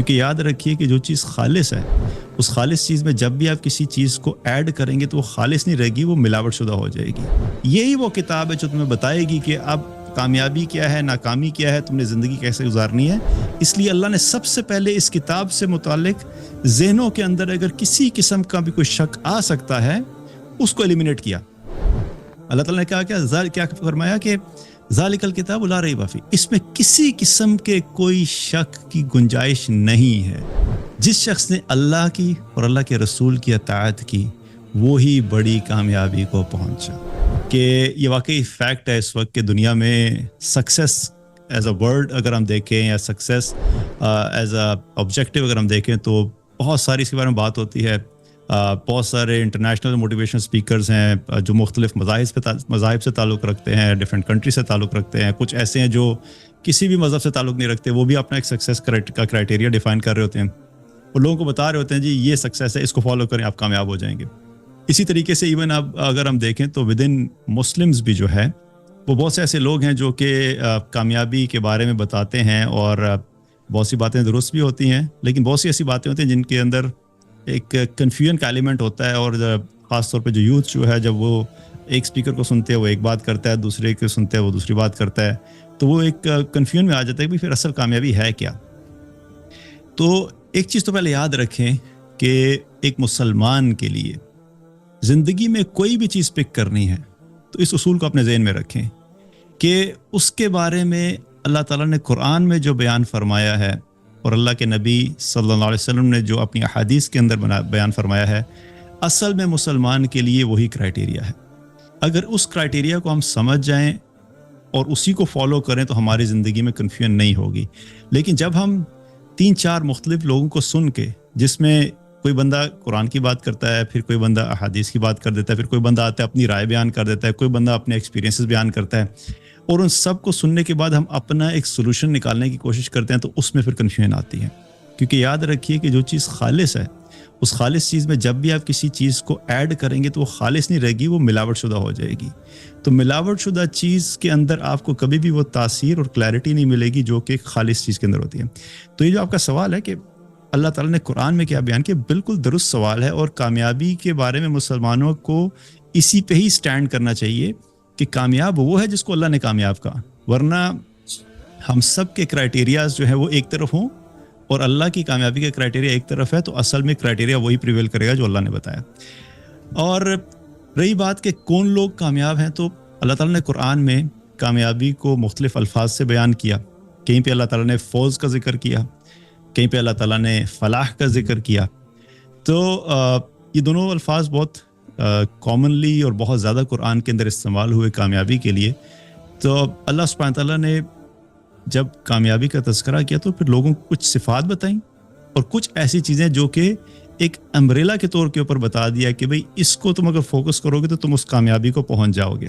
کیونکہ یاد رکھیے کہ جو چیز خالص ہے اس خالص چیز میں جب بھی آپ کسی چیز کو ایڈ کریں گے تو وہ خالص نہیں رہے گی، وہ ملاوٹ شدہ ہو جائے گی۔ یہی وہ کتاب ہے جو تمہیں بتائے گی کہ اب کامیابی کیا ہے، ناکامی کیا ہے، تم نے زندگی کیسے گزارنی ہے۔ اس لیے اللہ نے سب سے پہلے اس کتاب سے متعلق ذہنوں کے اندر اگر کسی قسم کا بھی کوئی شک آ سکتا ہے اس کو ایلیمینیٹ کیا۔ اللہ تعالیٰ نے کیا فرمایا کہ ذالک الکتاب لا ریب فیہ، اس میں کسی قسم کے کوئی شک کی گنجائش نہیں ہے۔ جس شخص نے اللہ کی اور اللہ کے رسول کی اطاعت کی وہی بڑی کامیابی کو پہنچا۔ کہ یہ واقعی فیکٹ ہے اس وقت کہ دنیا میں سکسیس ایز اے ورڈ اگر ہم دیکھیں یا سکسیس ایز اے آبجیکٹیو اگر ہم دیکھیں تو بہت ساری اس کے بارے میں بات ہوتی ہے۔ بہت سارے انٹرنیشنل موٹیویشنل اسپیکرز ہیں جو مختلف مذاہب سے تعلق رکھتے ہیں، ڈفرینٹ کنٹری سے تعلق رکھتے ہیں، کچھ ایسے ہیں جو کسی بھی مذہب سے تعلق نہیں رکھتے، وہ بھی اپنا ایک سکسیس کا کرائٹیریا ڈیفائن کر رہے ہوتے ہیں، وہ لوگوں کو بتا رہے ہوتے ہیں جی یہ سکسیس ہے، اس کو فالو کریں آپ کامیاب ہو جائیں گے۔ اسی طریقے سے ایون اب اگر ہم دیکھیں تو ود ان مسلمز بھی جو ہے وہ بہت سے ایسے لوگ ہیں جو کہ کامیابی کے بارے میں بتاتے ہیں، اور بہت سی باتیں درست بھی ہوتی ہیں، لیکن بہت سی ایسی باتیں ہوتی ہیں جن کے اندر ایک کنفیوژن کا ایلیمنٹ ہوتا ہے، اور خاص طور پہ جو یوتھ جو ہے جب وہ ایک اسپیکر کو سنتے ہیں وہ ایک بات کرتا ہے، دوسرے کو سنتے ہیں وہ دوسری بات کرتا ہے، تو وہ ایک کنفیوژن میں آ جاتا ہے کہ پھر اصل کامیابی ہے کیا۔ تو ایک چیز تو پہلے یاد رکھیں کہ ایک مسلمان کے لیے زندگی میں کوئی بھی چیز پک کرنی ہے تو اس اصول کو اپنے ذہن میں رکھیں کہ اس کے بارے میں اللہ تعالیٰ نے قرآن میں جو بیان فرمایا ہے اور اللہ کے نبی صلی اللہ علیہ وسلم نے جو اپنی احادیث کے اندر بیان فرمایا ہے، اصل میں مسلمان کے لیے وہی کرائٹیریا ہے۔ اگر اس کرائٹیریا کو ہم سمجھ جائیں اور اسی کو فالو کریں تو ہماری زندگی میں کنفیوژن نہیں ہوگی۔ لیکن جب ہم 3-4 مختلف لوگوں کو سن کے، جس میں کوئی بندہ قرآن کی بات کرتا ہے، پھر کوئی بندہ احادیث کی بات کر دیتا ہے، پھر کوئی بندہ آتا ہے اپنی رائے بیان کر دیتا ہے، کوئی بندہ اپنے ایکسپیرینسز بیان کرتا ہے، اور ان سب کو سننے کے بعد ہم اپنا ایک سولوشن نکالنے کی کوشش کرتے ہیں تو اس میں پھر کنفیوژن آتی ہے۔ کیونکہ یاد رکھیے کہ جو چیز خالص ہے اس خالص چیز میں جب بھی آپ کسی چیز کو ایڈ کریں گے تو وہ خالص نہیں رہے گی، وہ ملاوٹ شدہ ہو جائے گی۔ تو ملاوٹ شدہ چیز کے اندر آپ کو کبھی بھی وہ تاثیر اور کلیئرٹی نہیں ملے گی جو کہ خالص چیز کے اندر ہوتی ہے۔ تو یہ جو آپ کا سوال ہے کہ اللہ تعالیٰ نے قرآن میں کیا بیان کیا، بالکل درست سوال ہے، اور کامیابی کے بارے میں مسلمانوں کو اسی پہ ہی سٹینڈ کرنا چاہیے کہ کامیاب وہ ہے جس کو اللہ نے کامیاب کہا، ورنہ ہم سب کے کرائٹیریاز جو ہیں وہ ایک طرف ہوں اور اللہ کی کامیابی کا کرائٹیریا ایک طرف ہے، تو اصل میں کرائٹیریا وہی پریویل کرے گا جو اللہ نے بتایا۔ اور رہی بات کہ کون لوگ کامیاب ہیں، تو اللہ تعالیٰ نے قرآن میں کامیابی کو مختلف الفاظ سے بیان کیا۔ کہیں پہ اللہ تعالیٰ نے فوز کا ذکر کیا، کہیں پہ اللہ تعالیٰ نے فلاح کا ذکر کیا۔ تو یہ دونوں الفاظ بہت کامنلی اور بہت زیادہ قرآن کے اندر استعمال ہوئے کامیابی کے لیے۔ تو اللہ سبحانہ تعالیٰ نے جب کامیابی کا تذکرہ کیا تو پھر لوگوں کو کچھ صفات بتائیں اور کچھ ایسی چیزیں جو کہ ایک امبریلا کے طور کے اوپر بتا دیا کہ بھئی اس کو تم اگر فوکس کرو گے تو تم اس کامیابی کو پہنچ جاؤ گے۔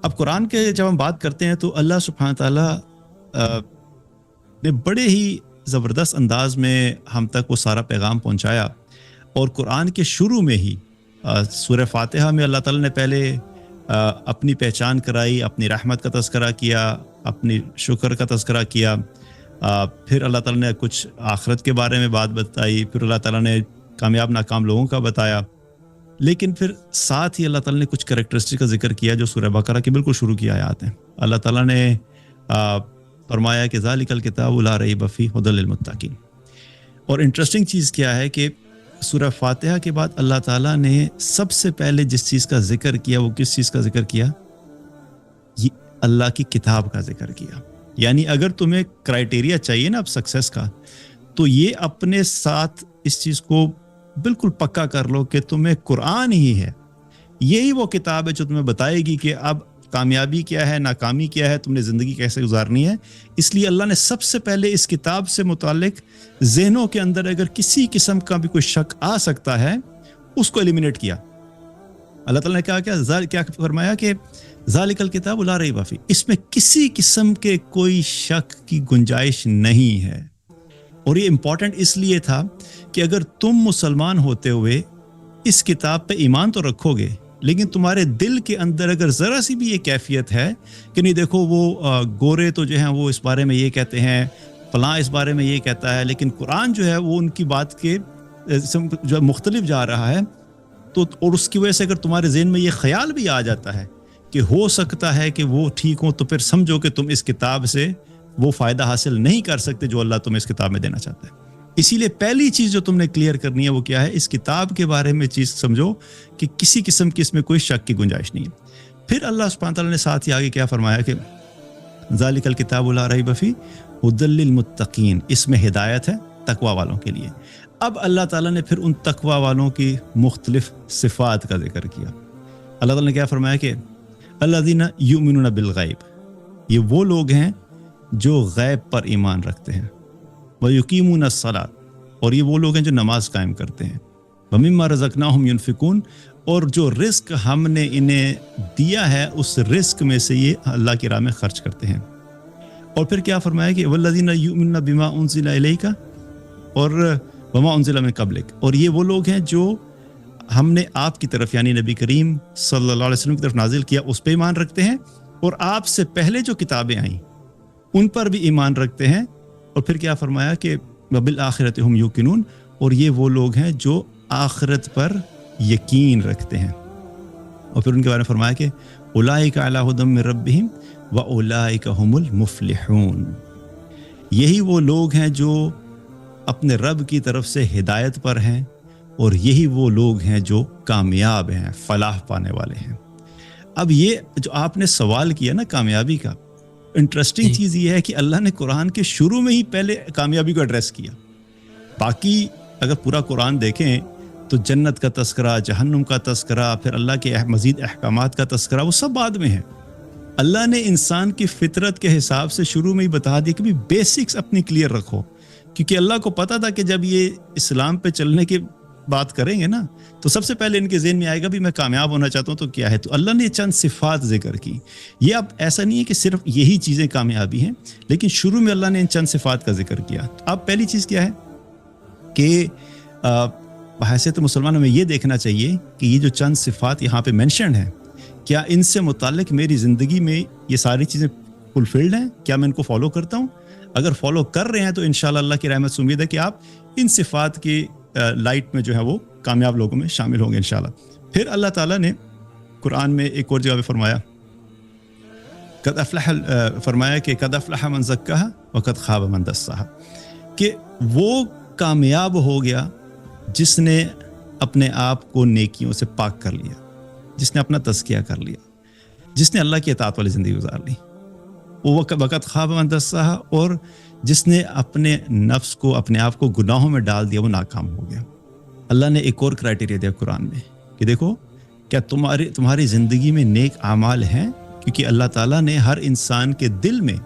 اب قرآن کے جب ہم بات کرتے ہیں تو اللہ سبحانہ تعالیٰ نے بڑے ہی زبردست انداز میں ہم تک وہ سارا پیغام پہنچایا، اور قرآن کے شروع میں ہی سورہ فاتحہ میں اللہ تعالیٰ نے پہلے اپنی پہچان کرائی، اپنی رحمت کا تذکرہ کیا، اپنی شکر کا تذکرہ کیا، پھر اللہ تعالیٰ نے کچھ آخرت کے بارے میں بات بتائی، پھر اللہ تعالیٰ نے کامیاب ناکام لوگوں کا بتایا، لیکن پھر ساتھ ہی اللہ تعالیٰ نے کچھ کریکٹرسٹک کا ذکر کیا جو سورہ بقرہ کی بالکل شروع کی آیات ہیں۔ اللہ تعالیٰ نے فرمایا کہ ذالک الکتاب لا ریب فیہ ھدی للمتقین۔ اور انٹرسٹنگ چیز کیا ہے کہ سورہ فاتحہ کے بعد اللہ تعالیٰ نے سب سے پہلے جس چیز کا ذکر کیا وہ کس چیز کا ذکر کیا؟ یہ اللہ کی کتاب کا ذکر کیا۔ یعنی اگر تمہیں کرائٹیریا چاہیے نا اب سکسیس کا، تو یہ اپنے ساتھ اس چیز کو بالکل پکا کر لو کہ تمہیں قرآن ہی ہے، یہی وہ کتاب ہے جو تمہیں بتائے گی کہ اب کامیابی کیا ہے، ناکامی کیا ہے، تم نے زندگی کیسے گزارنی ہے۔ اس لیے اللہ نے سب سے پہلے اس کتاب سے متعلق ذہنوں کے اندر اگر کسی قسم کا بھی کوئی شک آ سکتا ہے اس کو ایلیمینیٹ کیا۔ اللہ تعالیٰ نے کیا فرمایا کہ ذالک الکتاب لا ریب فیہ، اس میں کسی قسم کے کوئی شک کی گنجائش نہیں ہے۔ اور یہ امپورٹنٹ اس لیے تھا کہ اگر تم مسلمان ہوتے ہوئے اس کتاب پہ ایمان تو رکھو گے، لیکن تمہارے دل کے اندر اگر ذرا سی بھی یہ کیفیت ہے کہ نہیں دیکھو وہ گورے تو جو ہیں وہ اس بارے میں یہ کہتے ہیں، فلاں اس بارے میں یہ کہتا ہے، لیکن قرآن جو ہے وہ ان کی بات کے جو مختلف جا رہا ہے، تو اور اس کی وجہ سے اگر تمہارے ذہن میں یہ خیال بھی آ جاتا ہے کہ ہو سکتا ہے کہ وہ ٹھیک ہوں، تو پھر سمجھو کہ تم اس کتاب سے وہ فائدہ حاصل نہیں کر سکتے جو اللہ تمہیں اس کتاب میں دینا چاہتا ہے۔ اسی لیے پہلی چیز جو تم نے کلیئر کرنی ہے وہ کیا ہے؟ اس کتاب کے بارے میں چیز سمجھو کہ کسی قسم کی اس میں کوئی شک کی گنجائش نہیں ہے۔ پھر اللہ سبحانہ تعالیٰ نے ساتھ ہی آگے کیا فرمایا کہ ذالک الکتاب لا ریب فیہ ھدی للمتقین، اس میں ہدایت ہے تقوی والوں کے لیے۔ اب اللہ تعالیٰ نے پھر ان تقوی والوں کی مختلف صفات کا ذکر کیا۔ اللہ تعالیٰ نے کیا فرمایا کہ الذین یؤمنون بالغیب، یہ وہ لوگ ہیں جو غیب پر ایمان رکھتے ہیں، وَيُقِيمُونَ الصَّلَاةَ، اور یہ وہ لوگ ہیں جو نماز قائم کرتے ہیں، وَمِمَّا رَزَقْنَاهُمْ يُنْفِقُونَ، اور جو رزق ہم نے انہیں دیا ہے اس رزق میں سے یہ اللہ کی راہ میں خرچ کرتے ہیں۔ اور پھر کیا فرمایا کہ وَالَّذِينَ يُؤْمِنُونَ بِمَا أُنزِلَ إِلَيْكَ اور وَمَا أُنزِلَ مِن قَبْلِكَ، اور یہ وہ لوگ ہیں جو ہم نے آپ کی طرف یعنی نبی کریم صلی اللہ علیہ وسلم کی طرف نازل کیا اس پہ ایمان رکھتے ہیں، اور آپ سے پہلے جو کتابیں آئیں ان پر بھی ایمان رکھتے ہیں۔ اور پھر کیا فرمایا کہ وَبِالْآخِرَةِ هُمْ يُوقِنُونَ، اور یہ وہ لوگ ہیں جو آخرت پر یقین رکھتے ہیں۔ اور پھر ان کے بارے میں فرمایا کہ اولئک علی ھدی من ربہم واولئک ھم المفلحون، یہی وہ لوگ ہیں جو اپنے رب کی طرف سے ہدایت پر ہیں، اور یہی وہ لوگ ہیں جو کامیاب ہیں، فلاح پانے والے ہیں۔ اب یہ جو آپ نے سوال کیا نا کامیابی کا، انٹرسٹنگ چیز یہ ہے کہ اللہ نے قرآن کے شروع میں ہی پہلے کامیابی کو ایڈریس کیا۔ باقی اگر پورا قرآن دیکھیں تو جنت کا تذکرہ، جہنم کا تذکرہ، پھر اللہ کے مزید احکامات کا تذکرہ، وہ سب بعد میں ہے۔ اللہ نے انسان کی فطرت کے حساب سے شروع میں ہی بتا دیا کہ بھی بیسکس اپنی کلیئر رکھو، کیونکہ اللہ کو پتا تھا کہ جب یہ اسلام پہ چلنے کی بات کریں گے نا تو سب سے پہلے ان کے ذہن میں آئے گا بھی میں کامیاب ہونا چاہتا ہوں تو کیا ہے۔ تو اللہ نے چند صفات ذکر کی۔ یہ اب ایسا نہیں ہے کہ صرف یہی چیزیں کامیابی ہیں، لیکن شروع میں اللہ نے ان چند صفات کا ذکر کیا۔ اب پہلی چیز کیا ہے کہ بحیثیت مسلمان ہمیں یہ دیکھنا چاہیے کہ یہ جو چند صفات یہاں پہ مینشنڈ ہیں، کیا ان سے متعلق میری زندگی میں یہ ساری چیزیں فلفلڈ ہیں؟ کیا میں ان کو فالو کرتا ہوں؟ اگر فالو کر رہے ہیں تو انشاءاللہ اللہ کی رحمت سے امید ہے کہ آپ ان صفات کی لائٹ میں جو ہے وہ کامیاب لوگوں میں شامل ہوں گے انشاءاللہ۔ پھر اللہ تعالیٰ نے قرآن میں ایک اور جگہ پہ فرمایا کہ قد افلح من زکاہا وقد خاب من دساہا، کہ وہ کامیاب ہو گیا جس نے اپنے آپ کو نیکیوں سے پاک کر لیا، جس نے اپنا تزکیہ کر لیا، جس نے اللہ کی اطاعت والی زندگی گزار لی۔ وہ وقت خواب من دساہا، اور جس نے اپنے نفس کو، اپنے آپ کو گناہوں میں ڈال دیا، وہ ناکام ہو گیا۔ اللہ نے ایک اور کرائٹیریا دیا قرآن میں کہ دیکھو کیا تمہاری زندگی میں نیک اعمال ہیں، کیونکہ اللہ تعالیٰ نے ہر انسان کے دل میں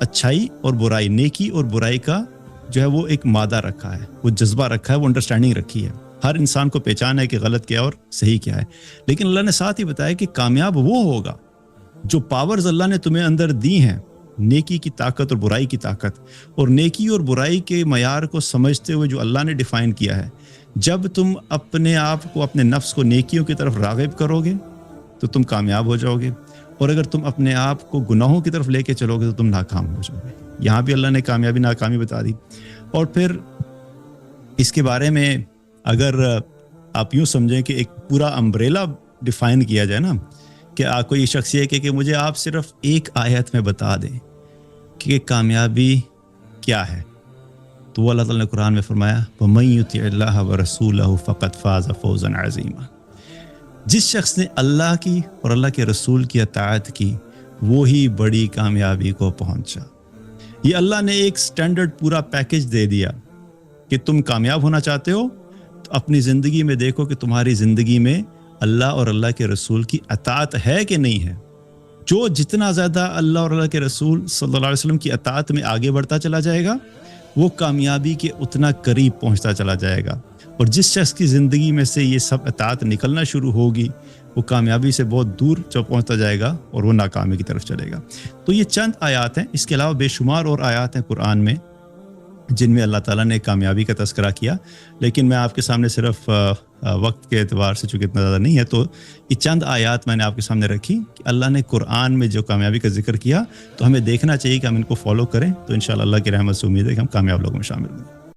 اچھائی اور برائی، نیکی اور برائی کا جو ہے وہ ایک مادہ رکھا ہے، وہ جذبہ رکھا ہے، وہ انڈرسٹینڈنگ رکھی ہے۔ ہر انسان کو پہچان ہے کہ غلط کیا اور صحیح کیا ہے، لیکن اللہ نے ساتھ ہی بتایا کہ کامیاب وہ ہوگا جو پاورز اللہ نے تمہیں اندر دی ہیں، نیکی کی طاقت اور برائی کی طاقت، اور نیکی اور برائی کے معیار کو سمجھتے ہوئے جو اللہ نے ڈیفائن کیا ہے۔ جب تم اپنے آپ کو، اپنے نفس کو نیکیوں کی طرف راغب کرو گے تو تم کامیاب ہو جاؤ گے، اور اگر تم اپنے آپ کو گناہوں کی طرف لے کے چلو گے تو تم ناکام ہو جاؤ گے۔ یہاں بھی اللہ نے کامیابی ناکامی بتا دی۔ اور پھر اس کے بارے میں اگر آپ یوں سمجھیں کہ ایک پورا امبریلا ڈیفائن کیا جائے نا، کہ کوئی شخص یہ کہ مجھے آپ صرف ایک آیت میں بتا دیں کہ کامیابی کیا ہے، تو وہ اللہ تعالیٰ نے قرآن میں فرمایا وَمَن يُطِعِ اللَّهَ وَرَسُولَهُ فَقَدْ فَازَ فَوْزًا عَظِيمًا، جس شخص نے اللہ کی اور اللہ کے رسول کی اطاعت کی وہی بڑی کامیابی کو پہنچا۔ یہ اللہ نے ایک سٹینڈرڈ پورا پیکج دے دیا کہ تم کامیاب ہونا چاہتے ہو تو اپنی زندگی میں دیکھو کہ تمہاری زندگی میں اللہ اور اللہ کے رسول کی اطاعت ہے کہ نہیں ہے۔ جو جتنا زیادہ اللہ اور اللہ کے رسول صلی اللہ علیہ وسلم کی اطاعت میں آگے بڑھتا چلا جائے گا، وہ کامیابی کے اتنا قریب پہنچتا چلا جائے گا، اور جس شخص کی زندگی میں سے یہ سب اطاعت نکلنا شروع ہوگی وہ کامیابی سے بہت دور پہنچتا جائے گا اور وہ ناکامی کی طرف چلے گا۔ تو یہ چند آیات ہیں، اس کے علاوہ بے شمار اور آیات ہیں قرآن میں جن میں اللہ تعالیٰ نے کامیابی کا تذکرہ کیا، لیکن میں آپ کے سامنے صرف وقت کے اعتبار سے چونکہ اتنا زیادہ نہیں ہے، تو یہ چند آیات میں نے آپ کے سامنے رکھی کہ اللہ نے قرآن میں جو کامیابی کا ذکر کیا تو ہمیں دیکھنا چاہیے کہ ہم ان کو فالو کریں، تو انشاءاللہ اللہ کی رحمت سے امید ہے کہ ہم کامیاب لوگوں میں شامل ہوں۔